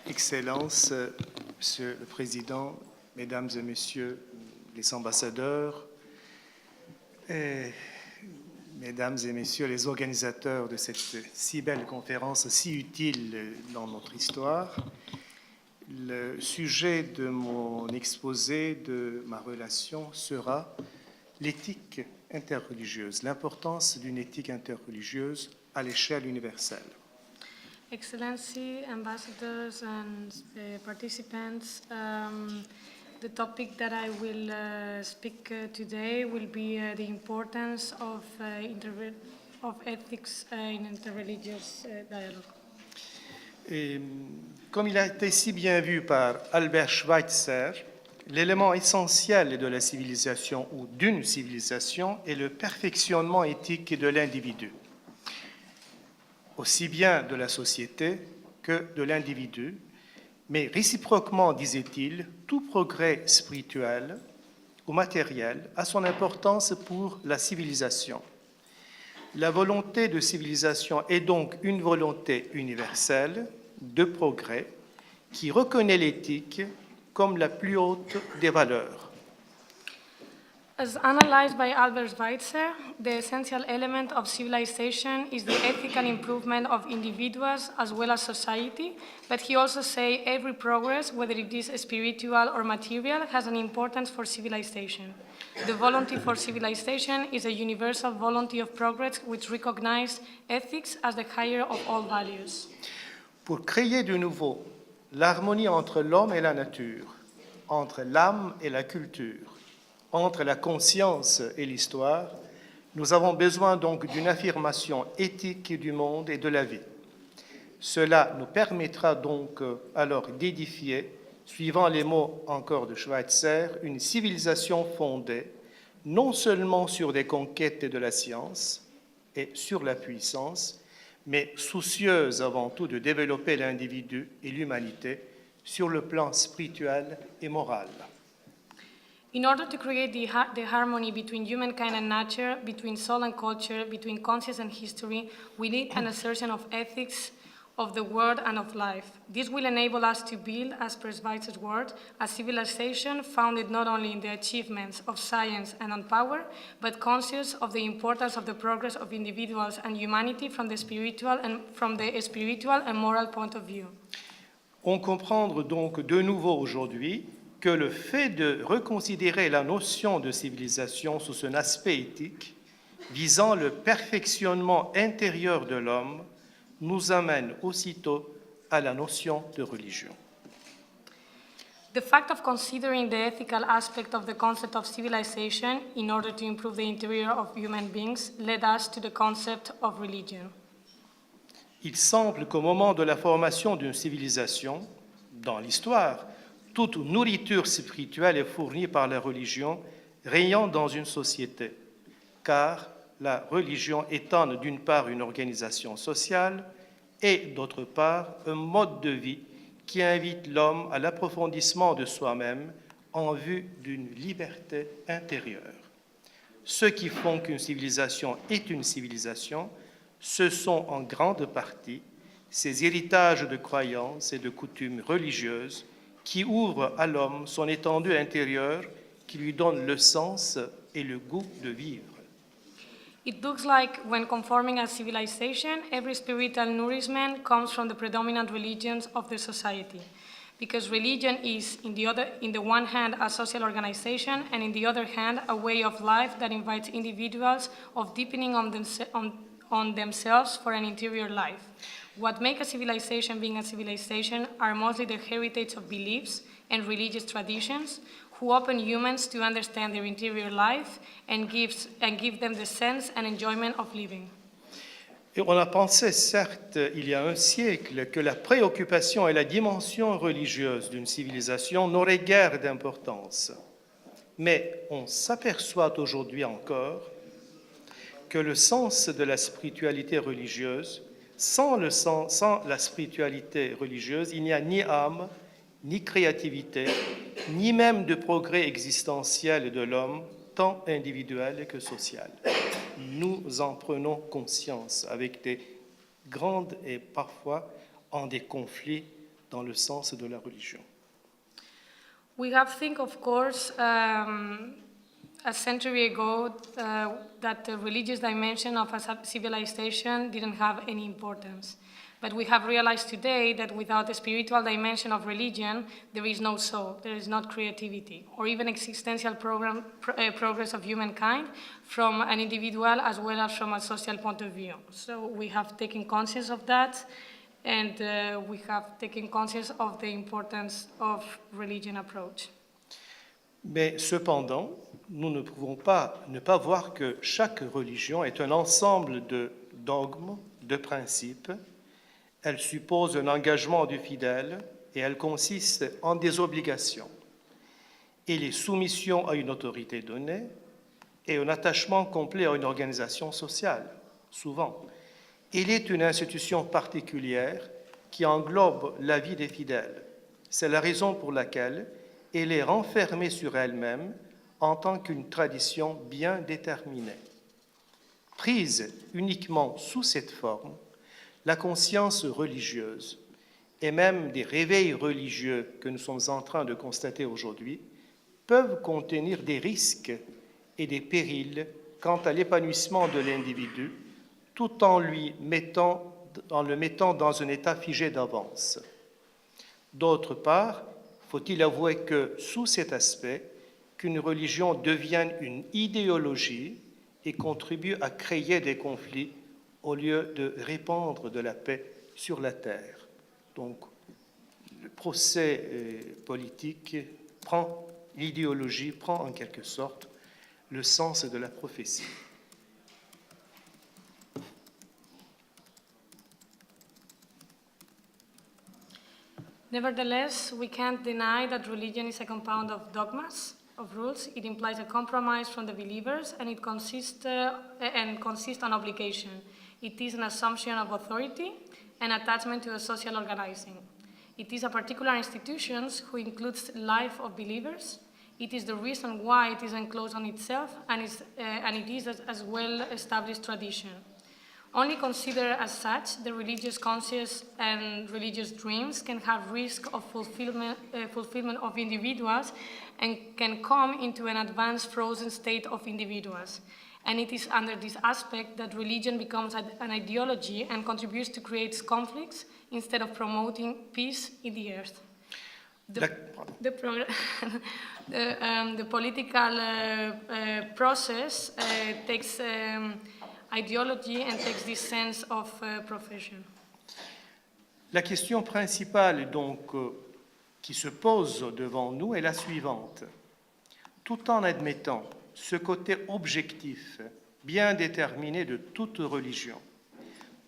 Excellences, Monsieur le Président, Mesdames et Messieurs les ambassadeurs, et Mesdames et Messieurs les organisateurs de cette si belle conférence, si utile dans notre histoire, le sujet de mon exposé, de ma relation, sera l'éthique interreligieuse, l'importance d'une éthique interreligieuse à l'échelle universelle. Excellency, ambassadors and participants, the topic that I will speak today will be the importance of ethics in interreligious dialogue. Et, comme il a été si bien vu par Albert Schweitzer, l'élément essentiel de la civilisation ou d'une civilisation est le perfectionnement éthique de l'individu, aussi bien de la société que de l'individu, mais réciproquement, disait-il, tout progrès spirituel ou matériel a son importance pour la civilisation. La volonté de civilisation est donc une volonté universelle de progrès qui reconnaît l'éthique comme la plus haute des valeurs. As analyzed by Albert Schweitzer, the essential element of civilization is the ethical improvement of individuals as well as society, but he also says every progress, whether it is spiritual or material, has an importance for civilization. The volunty for civilization is a universal volunty of progress which recognizes ethics as the higher of all values. Pour créer de nouveau l'harmonie entre l'homme et la nature, entre l'âme et la culture, entre la conscience et l'histoire, nous avons besoin donc d'une affirmation éthique du monde et de la vie. Cela nous permettra donc alors d'édifier, suivant les mots encore de Schweitzer, une civilisation fondée non seulement sur des conquêtes de la science et sur la puissance, mais soucieuse avant tout de développer l'individu et l'humanité sur le plan spirituel et moral. In order to create the harmony between humankind and nature, between soul and culture, between conscience and history, we need an assertion of ethics of the world and of life. This will enable us to build, as per Schweitzer's word, a civilization founded not only in the achievements of science and on power, but conscious of the importance of the progress of individuals and humanity from the spiritual and moral point of view. On comprend donc de nouveau aujourd'hui que le fait de reconsidérer la notion de civilisation sous son aspect éthique, visant le perfectionnement intérieur de l'homme, nous amène aussitôt à la notion de religion. The fact of considering the ethical aspect of the concept of civilization in order to improve the interior of human beings led us to the concept of religion. Il semble qu'au moment de la formation d'une civilisation, dans l'histoire, toute nourriture spirituelle est fournie par la religion régnant dans une société, car la religion étant d'une part une organisation sociale et d'autre part un mode de vie qui invite l'homme à l'approfondissement de soi-même en vue d'une liberté intérieure. Ceux qui font qu'une civilisation est une civilisation, ce sont en grande partie ces héritages de croyances et de coutumes religieuses qui ouvrent à l'homme son étendue intérieure, qui lui donne le sens et le goût de vivre. It looks like when conforming a civilization, every spiritual nourishment comes from the predominant religions of the society. Because religion is, in the one hand, a social organization, and in the other hand, a way of life that invites individuals of deepening on themselves for an interior life. What makes a civilization being a civilization are mostly the heritage of beliefs and religious traditions, who open humans to understand their interior life and give them the sense and enjoyment of living. Et on a pensé, certes, il y a un siècle, que la préoccupation et la dimension religieuse d'une civilisation n'auraient guère d'importance. Mais on s'aperçoit aujourd'hui encore que le sens de la spiritualité religieuse, sans la spiritualité religieuse, il n'y a ni âme, ni créativité, ni même de progrès existentiel de l'homme, tant individuel que social. Nous en prenons conscience avec des grandes et parfois en des conflits dans le sens de la religion. We have think, of course, a century ago that the religious dimension of a civilization didn't have any importance. But we have realized today that without the spiritual dimension of religion, there is no soul, there is not creativity, or even existential progress of humankind from an individual as well as from a social point of view. So we have taken conscience of that, and we have taken conscience of the importance of religion approach. Mais cependant, nous ne pouvons pas ne pas voir que chaque religion est un ensemble de dogmes, de principes. Elle suppose un engagement du fidèle et elle consiste en des obligations. Et les soumissions à une autorité donnée et un attachement complet à une organisation sociale, souvent. Il est une institution particulière qui englobe la vie des fidèles. C'est la raison pour laquelle elle est renfermée sur elle-même en tant qu'une tradition bien déterminée. Prise uniquement sous cette forme, la conscience religieuse et même des réveils religieux que nous sommes en train de constater aujourd'hui peuvent contenir des risques et des périls quant à l'épanouissement de l'individu, tout en le mettant dans un état figé d'avance. D'autre part, faut-il avouer que sous cet aspect, qu'une religion devienne une idéologie et contribue à créer des conflits au lieu de répandre de la paix sur la terre. Donc, le procès politique l'idéologie prend en quelque sorte le sens de la prophétie. Nevertheless, we can't deny that religion is a compound of dogmas, of rules. It implies a compromise from the believers, and it consists on obligation. It is an assumption of authority and attachment to a social organizing. It is a particular institution who includes life of believers. It is the reason why it is enclosed on itself, and it is as well-established tradition. Only considered as such, the religious conscience and religious dreams can have risk of fulfillment of individuals and can come into an advanced frozen state of individuals. And it is under this aspect that religion becomes an ideology and contributes to create conflicts instead of promoting peace in the earth. The political process takes ideology and takes this sense of profession. La question principale donc qui se pose devant nous est la suivante. Tout en admettant ce côté objectif, bien déterminé de toute religion,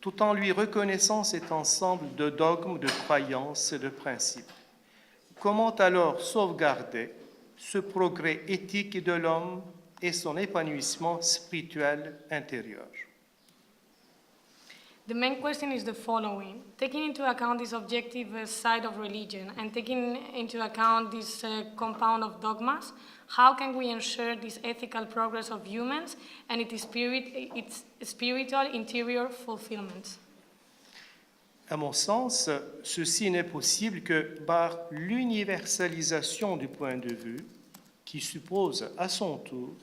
tout en lui reconnaissant cet ensemble de dogmes, de croyances et de principes. Comment alors sauvegarder ce progrès éthique de l'homme et son épanouissement spirituel intérieur? The main question is the following. Taking into account this objective side of religion and taking into account this compound of dogmas, how can we ensure this ethical progress of humans and its spiritual interior fulfillment? À mon sens, ceci n'est possible que par l'universalisation du point de vue qui suppose à son tour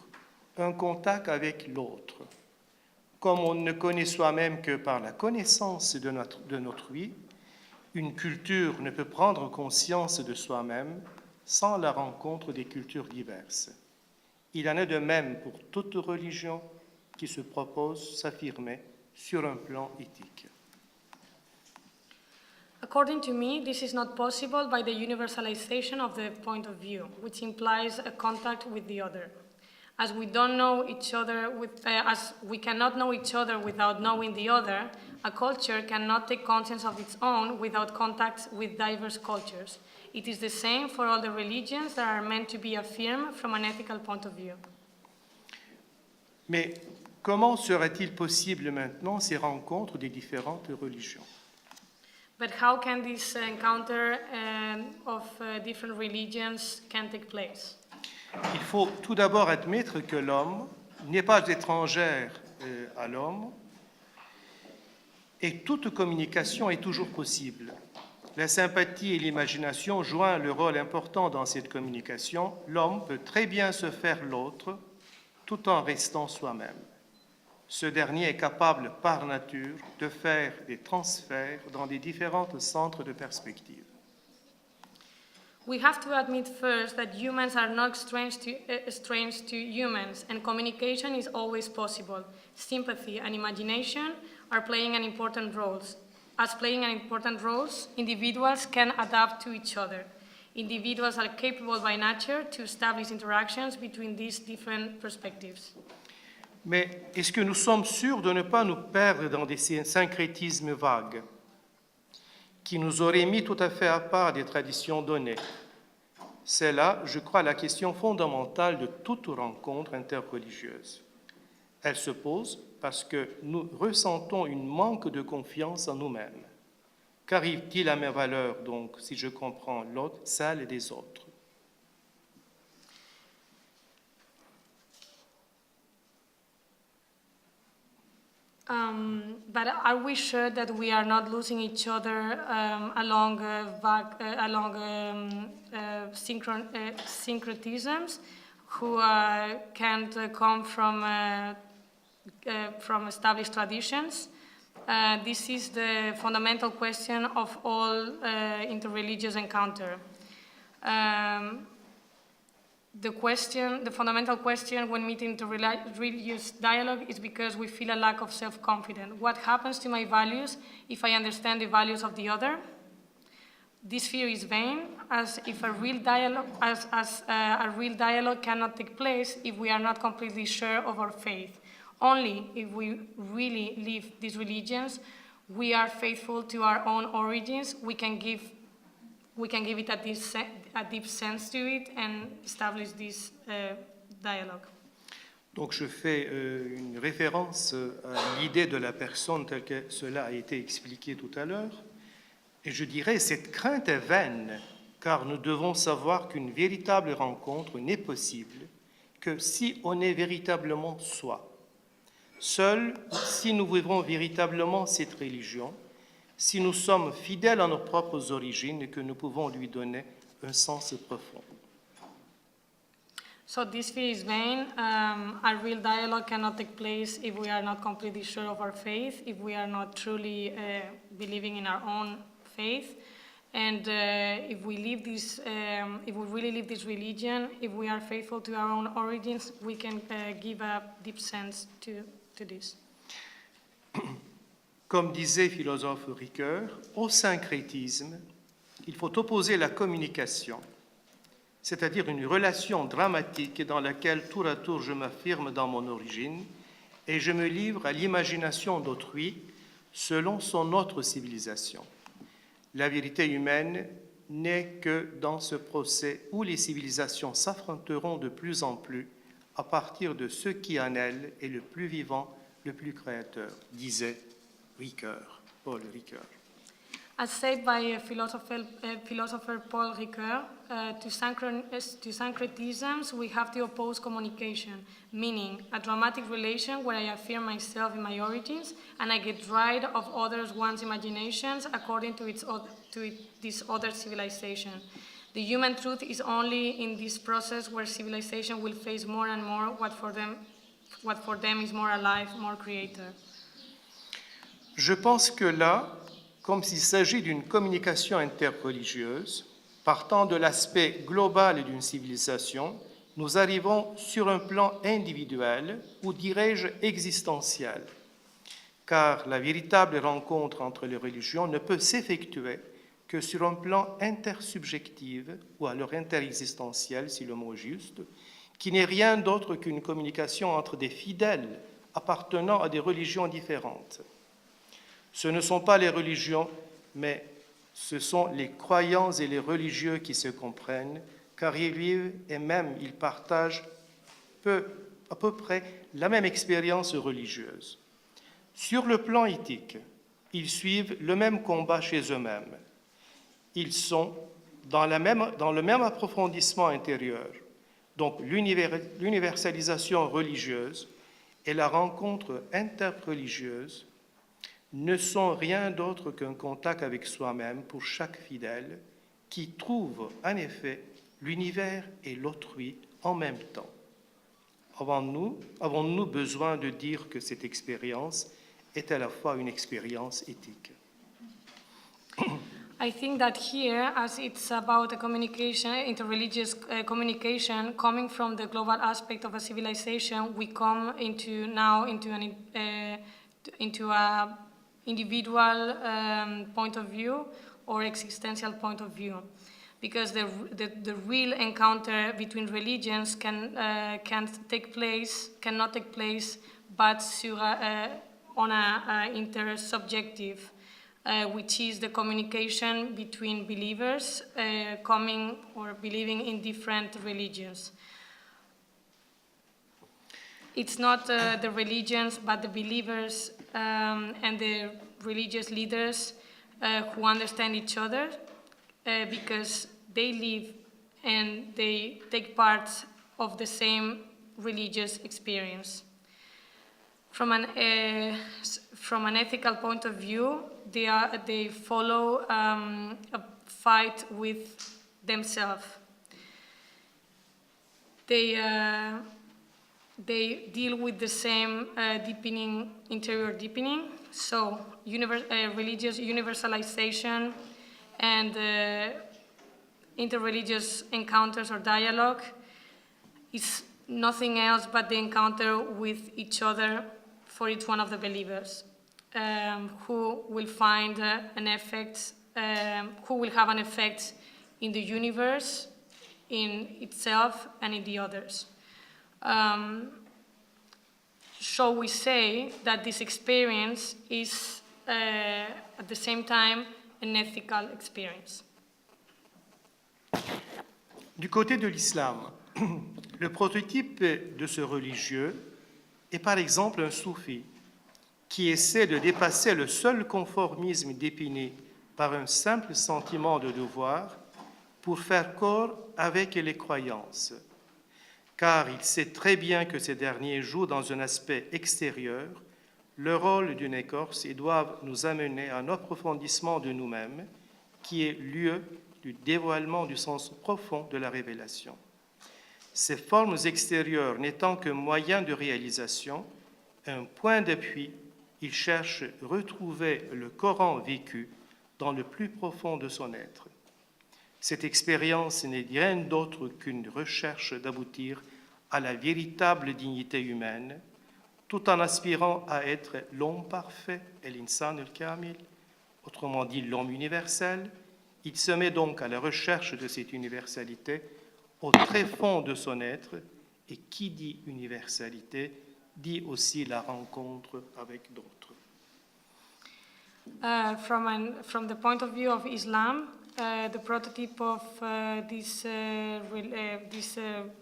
un contact avec l'autre. Comme on ne connaît soi-même que par la connaissance de autrui, une culture ne peut prendre conscience de soi-même sans la rencontre des cultures diverses. Il en est de même pour toute religion qui se propose s'affirmer sur un plan éthique. According to me, this is not possible by the universalization of the point of view, which implies a contact with the other. As we don't know each other, as we cannot know each other without knowing the other, a culture cannot take conscience of its own without contact with diverse cultures. It is the same for all the religions that are meant to be affirmed from an ethical point of view. Mais comment serait-il possible maintenant ces rencontres des différentes religions? But how can this encounter of different religions can take place? Il faut tout d'abord admettre que l'homme n'est pas étrangère à l'homme et toute communication est toujours possible. la sympathie et l'imagination jouant le rôle important dans cette communication, l'homme peut très bien se faire l'autre tout en restant soi-même. Ce dernier est capable par nature de faire des transferts dans les différents centres de perspective. We have to admit first that humans are not strange to humans, and communication is always possible. Sympathy and imagination are playing an important roles. As playing an important roles, individuals can adapt to each other. Individuals are capable by nature to establish interactions between these different perspectives. Mais est-ce que nous sommes sûrs de ne pas nous perdre dans des syncrétismes vagues qui nous auraient mis tout à fait à part des traditions données? C'est là, je crois, la question fondamentale de toute rencontre interreligieuse. Elle se pose parce que nous ressentons un manque de confiance en nous-mêmes. Qu'arrive-t-il à mes valeurs, donc, si je comprends l'autre, celles des autres? But are we sure that we are not losing each other along syncretisms who can't come from established traditions? This is the fundamental question of all interreligious encounter. The fundamental question when meeting religious dialogue is because we feel a lack of self-confidence. What happens to my values if I understand the values of the other? This fear is vain, as a real dialogue cannot take place if we are not completely sure of our faith. Only if we really live these religions, we are faithful to our own origins, we can give it a deep sense to it and establish this dialogue. Donc je fais une référence à l'idée de la personne telle que cela a été expliqué tout à l'heure. Et je dirais, cette crainte est vaine, car nous devons savoir qu'une véritable rencontre n'est possible que si on est véritablement soi. Seul, si nous vivons véritablement cette religion, si nous sommes fidèles à nos propres origines et que nous pouvons lui donner un sens profond. So this fear is vain. A real dialogue cannot take place if we are not completely sure of our faith, if we are not truly believing in our own faith, and if we really live this religion, if we are faithful to our own origins, we can give a deep sense to this. Comme disait le philosophe Ricoeur, au syncrétisme, il faut opposer la communication, c'est-à-dire une relation dramatique dans laquelle tour à tour je m'affirme dans mon origine et je me livre à l'imagination d'autrui selon son autre civilisation. La vérité humaine n'est que dans ce procès où les civilisations s'affronteront de plus en plus à partir de ce qui en elles est le plus vivant, le plus créateur, disait Ricoeur, Paul Ricoeur. As said by philosopher Paul Ricoeur, to syncretisms we have to oppose communication, meaning a dramatic relation where I affirm myself in my origins and I get rid of one's imaginations according to this other civilization. The human truth is only in this process where civilization will face more and more what for them is more alive, more creator. Je pense que là, comme s'il s'agit d'une communication interreligieuse, partant de l'aspect global d'une civilisation, nous arrivons sur un plan individuel, ou dirais-je existentiel, car la véritable rencontre entre les religions ne peut s'effectuer que sur un plan intersubjectif, ou alors interexistentiel, si le mot est juste, qui n'est rien d'autre qu'une communication entre des fidèles appartenant à des religions différentes. Ce ne sont pas les religions, mais ce sont les croyants et les religieux qui se comprennent, car ils vivent et même ils partagent à peu près la même expérience religieuse. Sur le plan éthique, ils suivent le même combat chez eux-mêmes. Ils sont dans le même approfondissement intérieur. Donc l'universalisation religieuse et la rencontre interreligieuse ne sont rien d'autre qu'un contact avec soi-même pour chaque fidèle qui trouve en effet l'univers et l'autrui en même temps. Avons-nous besoin de dire que cette expérience est à la fois une expérience éthique? I think that here, as it's about a communication, interreligious communication, coming from the global aspect of a civilization, we come into a individual point of view or existential point of view, because the real encounter between religions cannot take place, but on a intersubjective. Which is the communication between believers coming or believing in different religions. It's not the religions, but the believers and the religious leaders who understand each other because they live and they take part of the same religious experience. From an ethical point of view, they follow a fight with themselves. They deal with the same interior deepening. So religious universalization and interreligious encounters or dialogue is nothing else but the encounter with each other for each one of the believers, who will find an effect, who will have an effect in the universe, in itself, and in the others. So we say that this experience is, at the same time, an ethical experience. Du côté de l'islam, le prototype de ce religieux est par exemple un soufi qui essaie de dépasser le seul conformisme défini par un simple sentiment de devoir pour faire corps avec les croyances, car il sait très bien que ces derniers jouent dans un aspect extérieur le rôle d'une écorce et doivent nous amener à un approfondissement de nous-mêmes qui est lieu du dévoilement du sens profond de la révélation. Ces formes extérieures n'étant qu'un moyen de réalisation, un point d'appui, il cherche à retrouver le Coran vécu dans le plus profond de son être. Cette expérience n'est rien d'autre qu'une recherche d'aboutir à la véritable dignité humaine, tout en aspirant à être l'homme parfait, l'insan al-kamil, autrement dit l'homme universel. Il se met donc à la recherche de cette universalité au très fond de son être, et qui dit universalité dit aussi la rencontre avec d'autres. From the point of view of Islam, the prototype of this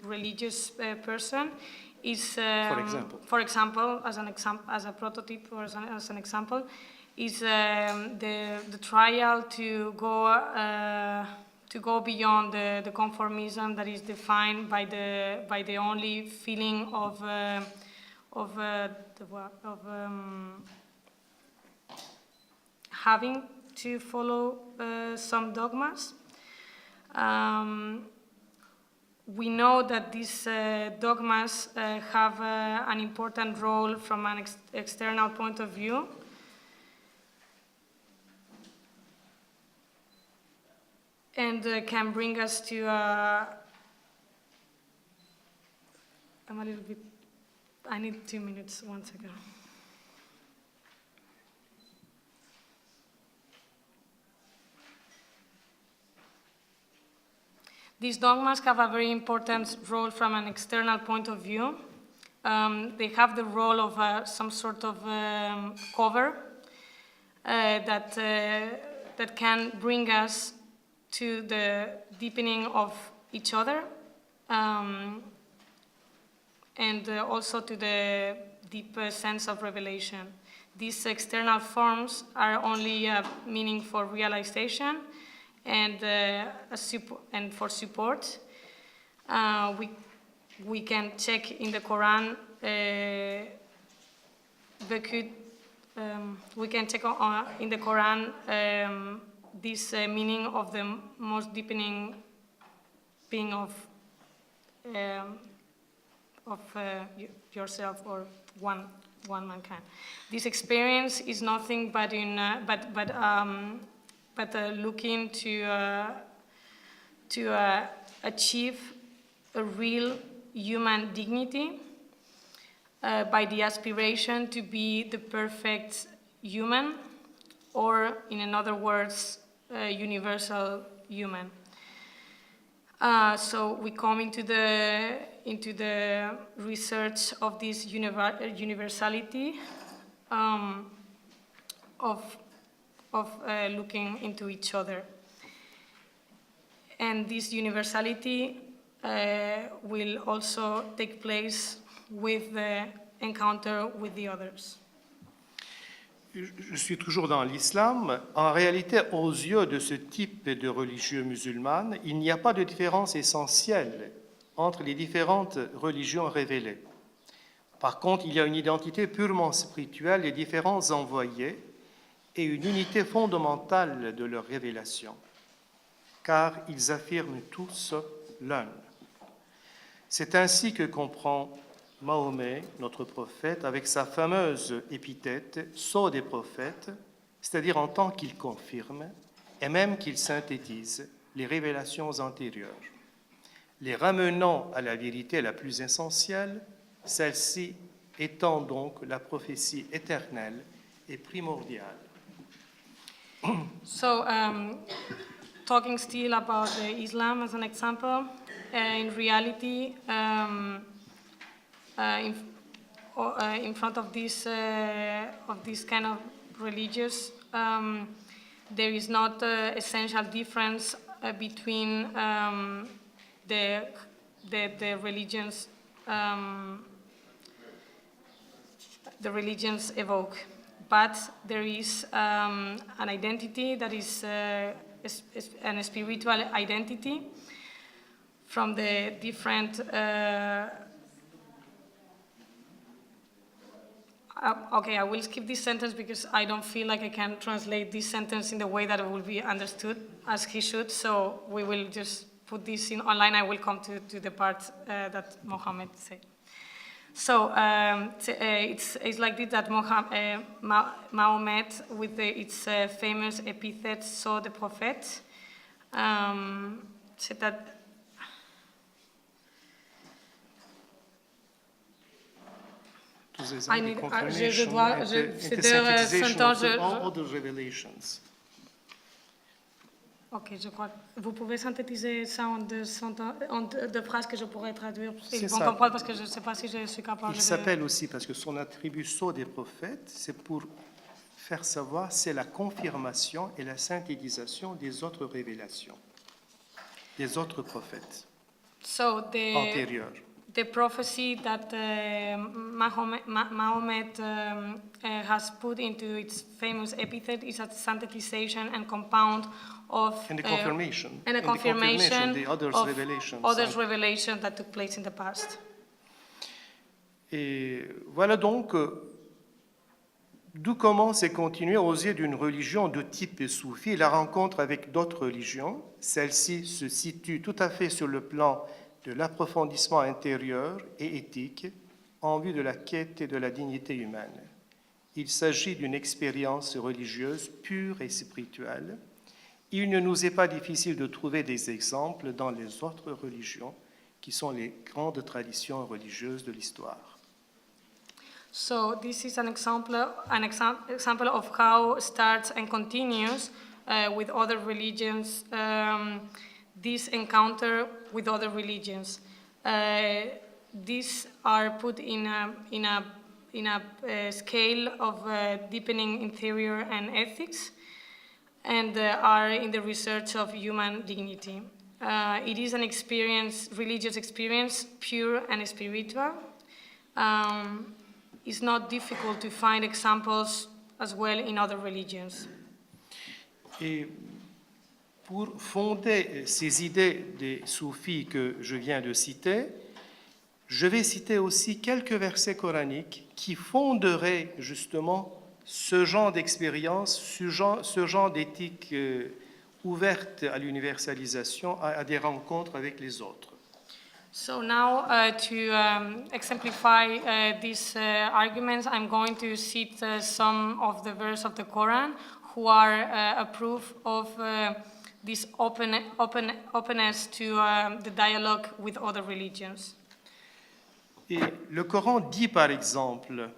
religious person is, for example, as a prototype or as an example, is the trial to go beyond the conformism that is defined by the only feeling of having to follow some dogmas. We know that these dogmas have an important role from an external point of view. And can bring us to I'm a little bit, I need 2 minutes, 1 second. These dogmas have a very important role from an external point of view. They have the role of some sort of cover that can bring us to the deepening of each other and also to the deep sense of revelation. These external forms are only a meaning for realization and for support. We can check in the Quran, Bekud we can check in the Quran this meaning of the most deepening being of yourself or one mankind. This experience is nothing but looking to achieve a real human dignity by the aspiration to be the perfect human, or in other words, universal human. So we come into the research of this universality of looking into each other. And this universality will also take place with the encounter with the others. Je suis toujours dans l'islam. En réalité, aux yeux de ce type de religieux musulmane, il n'y a pas de différence essentielle entre les différentes religions révélées. Par contre, il y a une identité purement spirituelle des différents envoyés et une unité fondamentale de leur révélation, car ils affirment tous l'un. C'est ainsi que comprend Mahomet, notre prophète, avec sa fameuse épithète « sceau des prophètes », c'est-à-dire en tant qu'il confirme et même qu'il synthétise les révélations antérieures, les ramenant à la vérité la plus essentielle, celle-ci étant donc la prophétie éternelle et primordiale. So, talking still about Islam as an example, in reality, in front of this kind of religious, there is not essential difference between the religions evoke, but there is an identity that is a spiritual identity from the different. Okay, I will skip this sentence because I don't feel like I can translate this sentence in the way that it will be understood as he should. So we will just put this in online. I will come to the part that Mohammed said. So it's like this that Mahomet, with its famous epithet, "Sceau des prophètes," said that. I need, je dois, c'est 2 sentences. Other revelations. Ok, je crois. Vous pouvez synthétiser ça en 2 phrases que je pourrais traduire. Ils vont comprendre parce que je ne sais pas si je suis capable. Il s'appelle aussi, parce que son attribut sceau des prophètes, c'est pour faire savoir, c'est la confirmation et la synthétisation des autres révélations, des autres prophètes antérieurs. The prophecy that Mahomet has put into its famous epithet is a synthesization and compound of and a confirmation, and a confirmation the others' of revelations. Others' revelations that took place in the past. Et voilà donc d'où commence et continue aux yeux d'une religion de type soufi la rencontre avec d'autres religions. Celle-ci se situe tout à fait sur le plan de l'approfondissement intérieur et éthique en vue de la quête et de la dignité humaine. Il s'agit d'une expérience religieuse pure et spirituelle. Il ne nous est pas difficile de trouver des exemples dans les autres religions qui sont les grandes traditions religieuses de l'histoire. So this is an example of how it starts and continues with other religions. This encounter with other religions. These are put in a scale of deepening interior and ethics, and are in the research of human dignity. It is an experience, religious experience, pure and spiritual. It's not difficult to find examples as well in other religions. Et pour fonder ces idées des soufis que je viens de citer, je vais citer aussi quelques versets coraniques qui fonderaient justement ce genre d'expérience, ce genre d'éthique ouverte à l'universalisation, à des rencontres avec les autres. So now, to exemplify these arguments, I'm going to cite some of the verses of the Quran who are a proof of this openness to the dialogue with other religions. Et le Coran dit par exemple,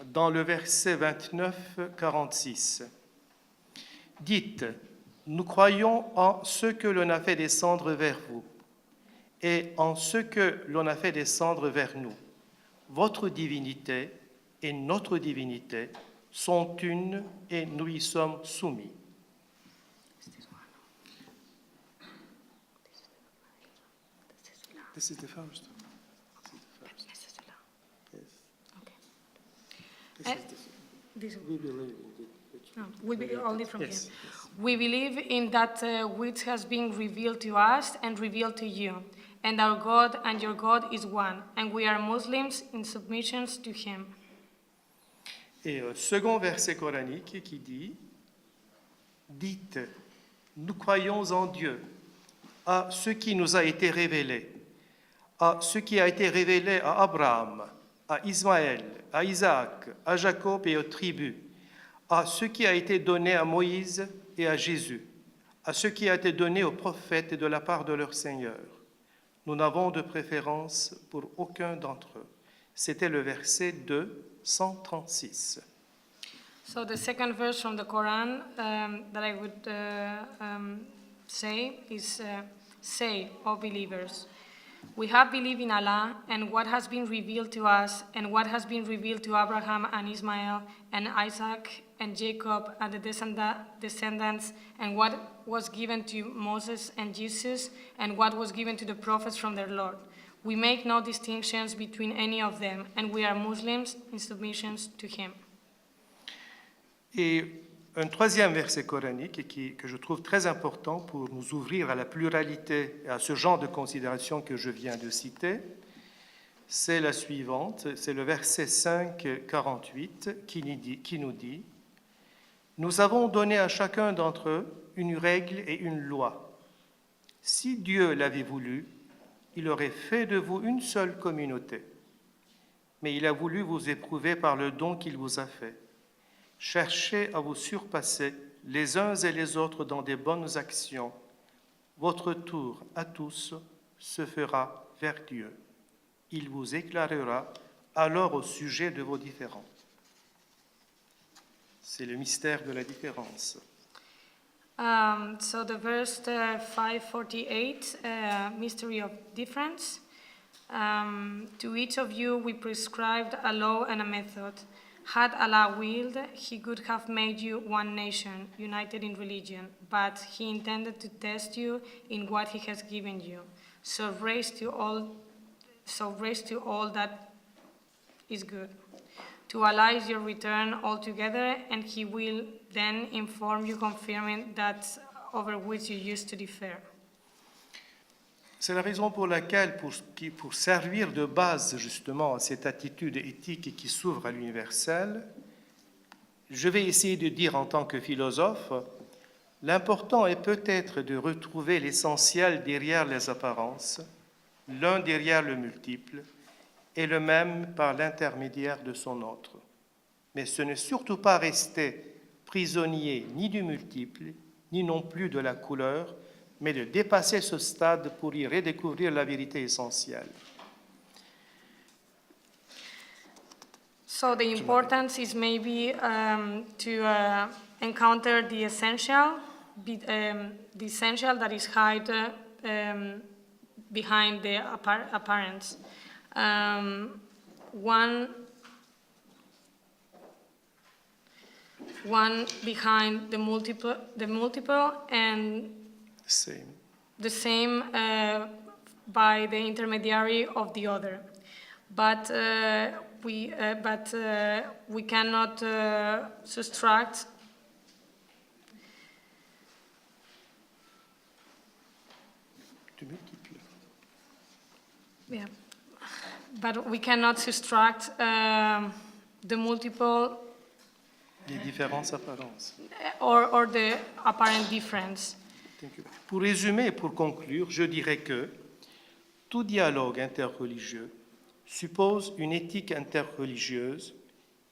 dans le verset 29-46, « Dites, nous croyons en ce que l'on a fait descendre vers vous et en ce que l'on a fait descendre vers nous. Votre divinité et notre divinité sont une et nous y sommes soumis. » This is the first. We believe in that which has been revealed to us and revealed to you, and our God and your God is one, and we are Muslims in submission to him. Et second verset coranique qui dit, dites, nous croyons en Dieu, à ce qui nous a été révélé, à ce qui a été révélé à Abraham, à Ismaël, à Isaac, à Jacob et aux tribus, à ce qui a été donné à Moïse et à Jésus, à ce qui a été donné aux prophètes de la part de leur Seigneur. Nous n'avons de préférence pour aucun d'entre eux. C'était le verset 236. So the second verse from the Quran that I would say is, say, O believers, we have believed in Allah and what has been revealed to us and what has been revealed to Abraham and Ismail and Isaac and Jacob and the descendants and what was given to Moses and Jesus and what was given to the prophets from their Lord. We make no distinctions between any of them and we are Muslims in submission to him. Et un troisième verset coranique que je trouve très important pour nous ouvrir à la pluralité et à ce genre de considération que je viens de citer, c'est la suivante, c'est le verset 5, 48 qui nous dit « Nous avons donné à chacun d'entre eux une règle et une loi. Si Dieu l'avait voulu, il aurait fait de vous une seule communauté. Mais il a voulu vous éprouver par le don qu'il vous a fait. Cherchez à vous surpasser les uns et les autres dans des bonnes actions. Votre tour à tous se fera vers Dieu. Il vous éclairera alors au sujet de vos différends. » C'est le mystère de la différence. So the verse 548, mystery of difference. To each of you we prescribed a law and a method. Had Allah willed, he could have made you one nation, united in religion, but he intended to test you in what he has given you. So raise to all that is good. To Allah is your return altogether, and he will then inform you, confirming that over which you used to differ. C'est la raison pour laquelle, pour servir de base justement à cette attitude éthique qui s'ouvre à l'universel, je vais essayer de dire en tant que philosophe, l'important est peut-être de retrouver l'essentiel derrière les apparences, l'un derrière le multiple, et le même par l'intermédiaire de son autre. Mais ce n'est surtout pas rester prisonnier ni du multiple, ni non plus de la couleur, mais de dépasser ce stade pour y redécouvrir la vérité essentielle. So the importance is maybe to encounter the essential that is hid behind the appearance. One behind the multiple and the same by the intermediary of the other, but we cannot subtract the multiple Les différences apparences. or the apparent difference. Thank you. Pour résumer et pour conclure, je dirais que tout dialogue interreligieux suppose une éthique interreligieuse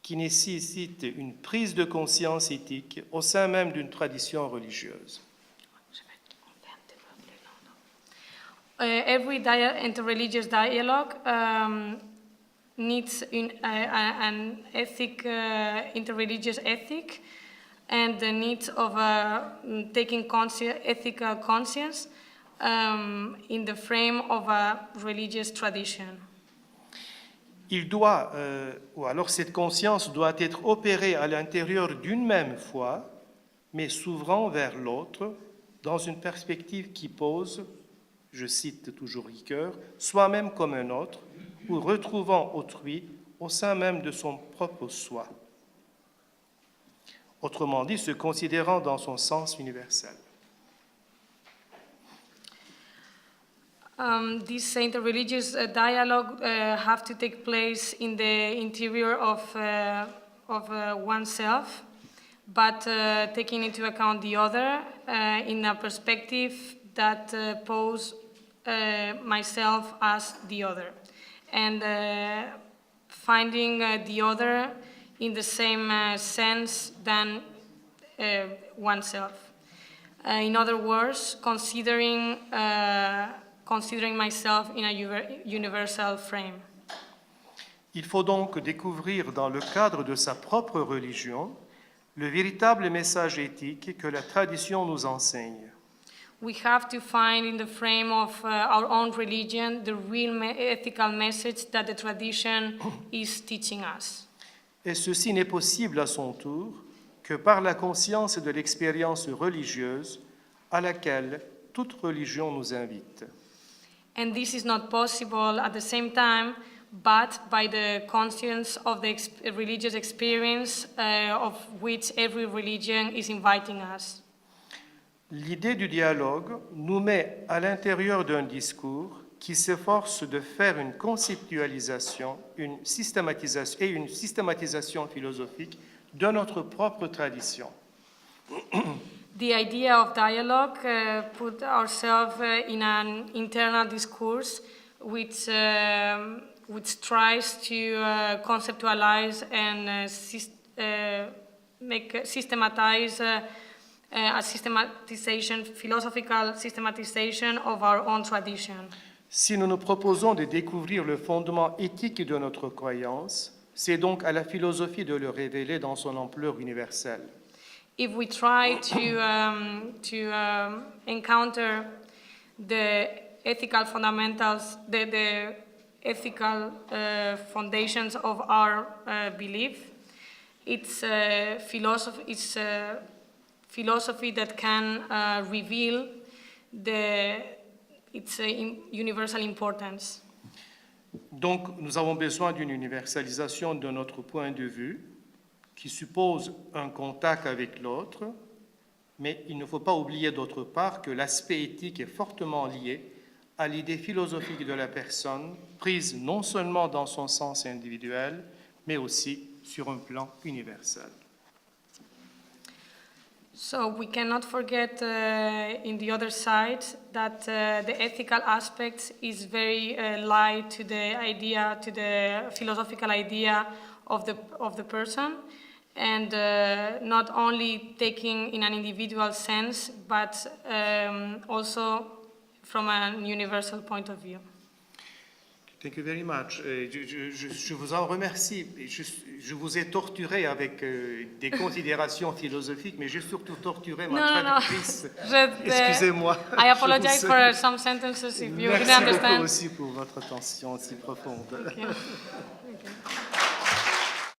qui nécessite une prise de conscience éthique au sein même d'une tradition religieuse. Every interreligious dialogue needs an ethic, interreligious ethic, and the needs of taking ethical conscience in the frame of a religious tradition. Il doit, ou alors cette conscience doit être opérée à l'intérieur d'une même foi, mais s'ouvrant vers l'autre dans une perspective qui pose, je cite toujours Ricoeur, soi-même comme un autre, ou retrouvant autrui au sein même de son propre soi. Autrement dit, se considérant dans son sens universel. These interreligious dialogue have to take place in the interior of oneself, but taking into account the other in a perspective that pose myself as the other, and finding the other in the same sense than oneself. In other words, considering myself in a universal frame. Il faut donc découvrir dans le cadre de sa propre religion le véritable message éthique que la tradition nous enseigne. We have to find in the frame of our own religion the real ethical message that the tradition is teaching us. Et ceci n'est possible à son tour que par la conscience de l'expérience religieuse à laquelle toute religion nous invite. And this is not possible at the same time, but by the conscience of the religious experience of which every religion is inviting us. L'idée du dialogue nous met à l'intérieur d'un discours qui s'efforce de faire une conceptualisation, une systématisation philosophique de notre propre tradition. The idea of dialogue put ourselves in an internal discourse which tries to conceptualize and systematize a systematization, philosophical systematization of our own tradition. Si nous nous proposons de découvrir le fondement éthique de notre croyance, c'est donc à la philosophie de le révéler dans son ampleur universelle. If we try to encounter the ethical fundamentals, the ethical foundations of our belief, it's philosophy that can reveal its universal importance. Donc, nous avons besoin d'une universalisation de notre point de vue qui suppose un contact avec l'autre, mais il ne faut pas oublier d'autre part que l'aspect éthique est fortement lié à l'idée philosophique de la personne, prise non seulement dans son sens individuel, mais aussi sur un plan universel. So we cannot forget in the other side that the ethical aspect is very light to the idea, to the philosophical idea of the person, and not only taking in an individual sense, but also from a universal point of view. Thank you very much. Je vous en remercie. Je vous ai torturé avec des considérations philosophiques, mais j'ai surtout torturé ma traductrice. Excusez-moi. I apologize for some sentences if you didn't understand. Merci beaucoup aussi pour votre attention si profonde. Okay. Okay.